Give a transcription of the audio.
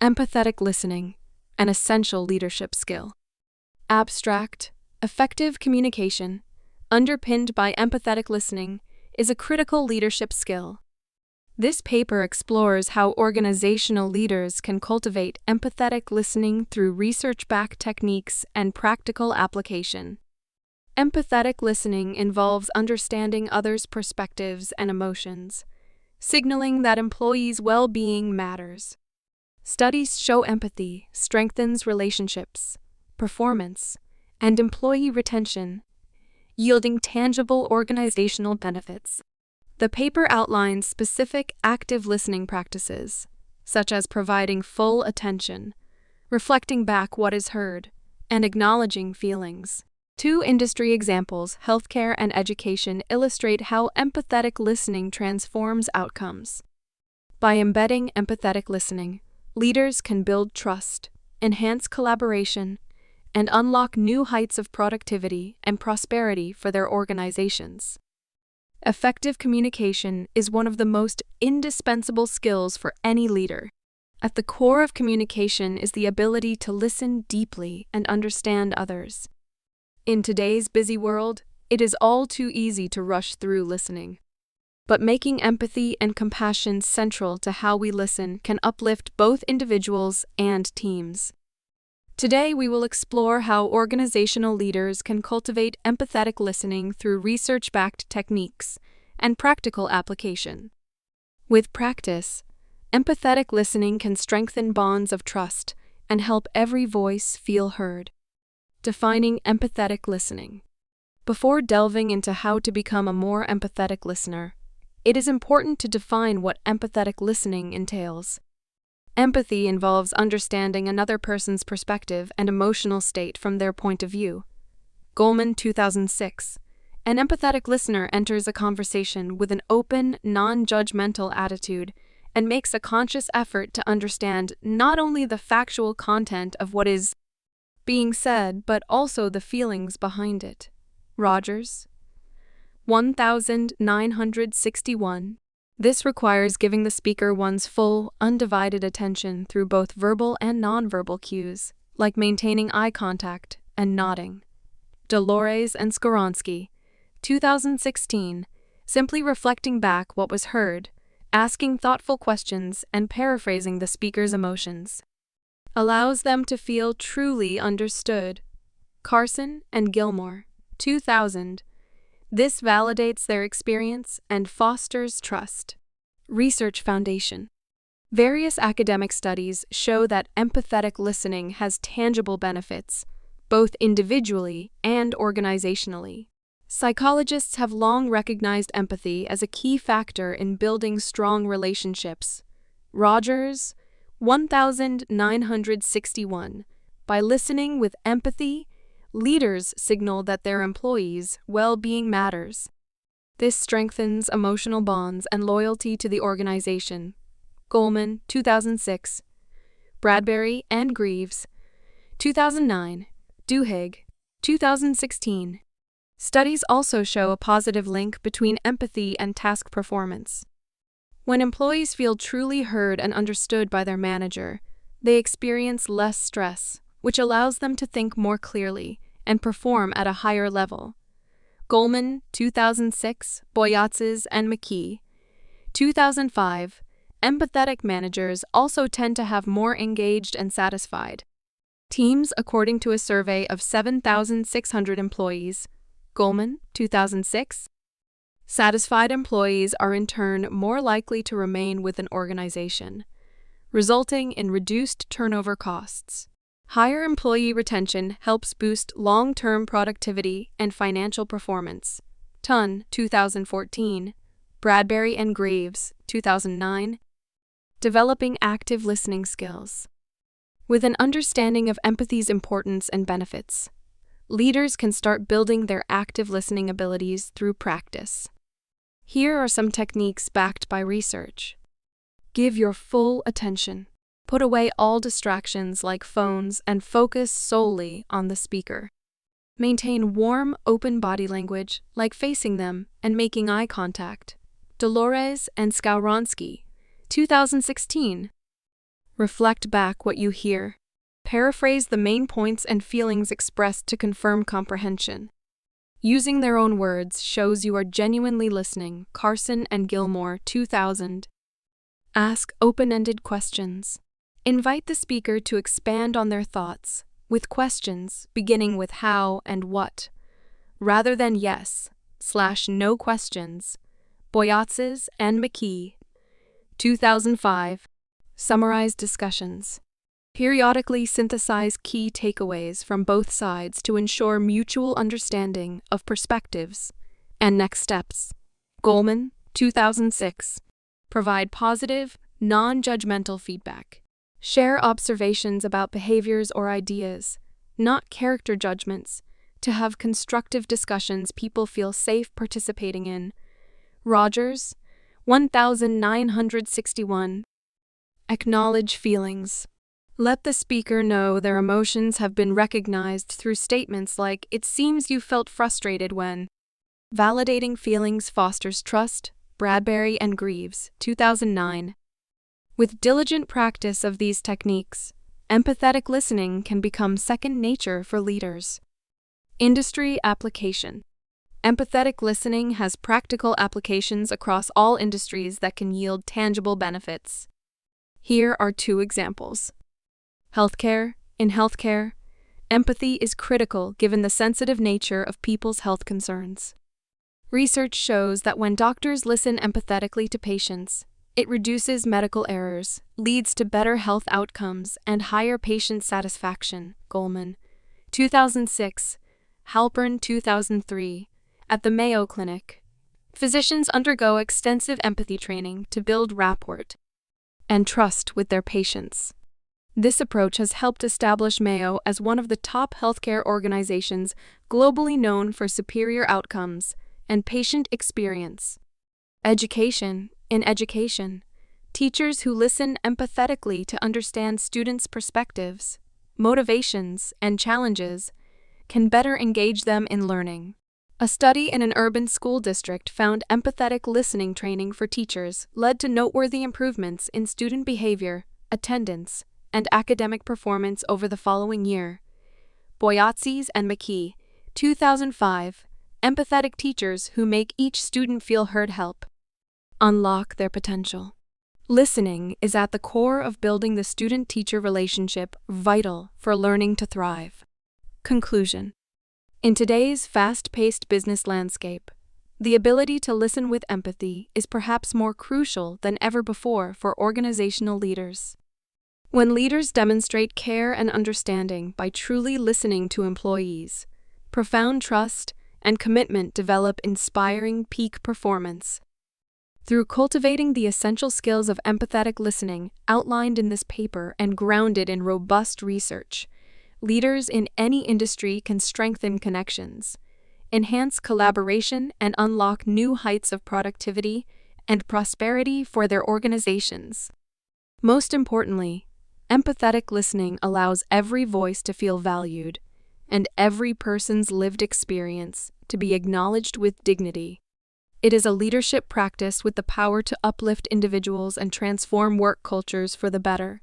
Empathetic listening, an essential leadership skill. Abstract, effective communication, underpinned by empathetic listening, is a critical leadership skill. This paper explores how organizational leaders can cultivate empathetic listening through research-backed techniques and practical application. Empathetic listening involves understanding others' perspectives and emotions, signaling that employees' well-being matters. Studies show empathy strengthens relationships, performance, and employee retention, yielding tangible organizational benefits. The paper outlines specific active listening practices, such as providing full attention, reflecting back what is heard, and acknowledging feelings. Two industry examples, healthcare and education, illustrate how empathetic listening transforms outcomes. By embedding empathetic listening, leaders can build trust, enhance collaboration, and unlock new heights of productivity and prosperity for their organizations. Effective communication is one of the most indispensable skills for any leader. At the core of communication is the ability to listen deeply and understand others. In today's busy world, it is all too easy to rush through listening. But making empathy and compassion central to how we listen can uplift both individuals and teams. Today, we will explore how organizational leaders can cultivate empathetic listening through research-backed techniques and practical application. With practice, empathetic listening can strengthen bonds of trust and help every voice feel heard. Defining empathetic listening. Before delving into how to become a more empathetic listener, it is important to define what empathetic listening entails. Empathy involves understanding another person's perspective and emotional state from their point of view. Goleman, 2006. An empathetic listener enters a conversation with an open, non-judgmental attitude and makes a conscious effort to understand not only the factual content of what is being said, but also the feelings behind it. Rogers, 1961. This requires giving the speaker one's full, undivided attention through both verbal and nonverbal cues, like maintaining eye contact and nodding. Dolores and Skoronsky, 2016. Simply reflecting back what was heard, asking thoughtful questions, and paraphrasing the speaker's emotions allows them to feel truly understood. Carson and Gilmore, 2000. This validates their experience and fosters trust. Research foundation. Various academic studies show that empathetic listening has tangible benefits, both individually and organizationally. Psychologists have long recognized empathy as a key factor in building strong relationships. Rogers, 1961. By listening with empathy, leaders signal that their employees' well-being matters. This strengthens emotional bonds and loyalty to the organization. Goleman, 2006. Bradbury and Greaves, 2009. Duhigg, 2016. Studies also show a positive link between empathy and task performance. When employees feel truly heard and understood by their manager, they experience less stress, which allows them to think more clearly and perform at a higher level. Goleman, 2006, Boyatzes and McKee, 2005. Empathetic managers also tend to have more engaged and satisfied teams, according to a survey of 7,600 employees. Goleman, 2006. Satisfied employees are in turn more likely to remain with an organization, resulting in reduced turnover costs. Higher employee retention helps boost long-term productivity and financial performance. Tunn, 2014. Bradbury and Greaves, 2009. Developing active listening skills. With an understanding of empathy's importance and benefits, leaders can start building their active listening abilities through practice. Here are some techniques backed by research. Give your full attention. Put away all distractions like phones and focus solely on the speaker. Maintain warm, open body language like facing them and making eye contact. Dolores and Skoronsky, 2016. Reflect back what you hear. Paraphrase the main points and feelings expressed to confirm comprehension. Using their own words shows you are genuinely listening. Carson and Gilmore, 2000. Ask open-ended questions. Invite the speaker to expand on their thoughts, with questions beginning with how and what, rather than yes/no questions. Boyatzes and McKee, 2005. Summarize discussions. Periodically synthesize key takeaways from both sides to ensure mutual understanding of perspectives and next steps. Goldman, 2006. Provide positive, non-judgmental feedback. Share observations about behaviors or ideas, not character judgments, to have constructive discussions people feel safe participating in. Rogers, 1961. Acknowledge feelings. Let the speaker know their emotions have been recognized through statements like, "It seems you felt frustrated when." Validating feelings fosters trust. Bradbury and Greaves, 2009. With diligent practice of these techniques, empathetic listening can become second nature for leaders. Industry application. Empathetic listening has practical applications across all industries that can yield tangible benefits. Here are two examples. Healthcare. In healthcare, empathy is critical given the sensitive nature of people's health concerns. Research shows that when doctors listen empathetically to patients, it reduces medical errors, leads to better health outcomes, and higher patient satisfaction. Goldman, 2006. Halpern, 2003. At the Mayo Clinic, physicians undergo extensive empathy training to build rapport and trust with their patients. This approach has helped establish Mayo as one of the top healthcare organizations globally known for superior outcomes and patient experience. Education. In education, teachers who listen empathetically to understand students' perspectives, motivations, and challenges can better engage them in learning. A study in an urban school district found empathetic listening training for teachers led to noteworthy improvements in student behavior, attendance, and academic performance over the following year. Boyatzes and McKee, 2005. Empathetic teachers who make each student feel heard help unlock their potential. Listening is at the core of building the student-teacher relationship, vital for learning to thrive. Conclusion. In today's fast-paced business landscape, the ability to listen with empathy is perhaps more crucial than ever before for organizational leaders. When leaders demonstrate care and understanding by truly listening to employees, profound trust and commitment develop inspiring peak performance. Through cultivating the essential skills of empathetic listening outlined in this paper and grounded in robust research, leaders in any industry can strengthen connections, enhance collaboration, and unlock new heights of productivity and prosperity for their organizations. Most importantly, empathetic listening allows every voice to feel valued and every person's lived experience to be acknowledged with dignity. It is a leadership practice with the power to uplift individuals and transform work cultures for the better.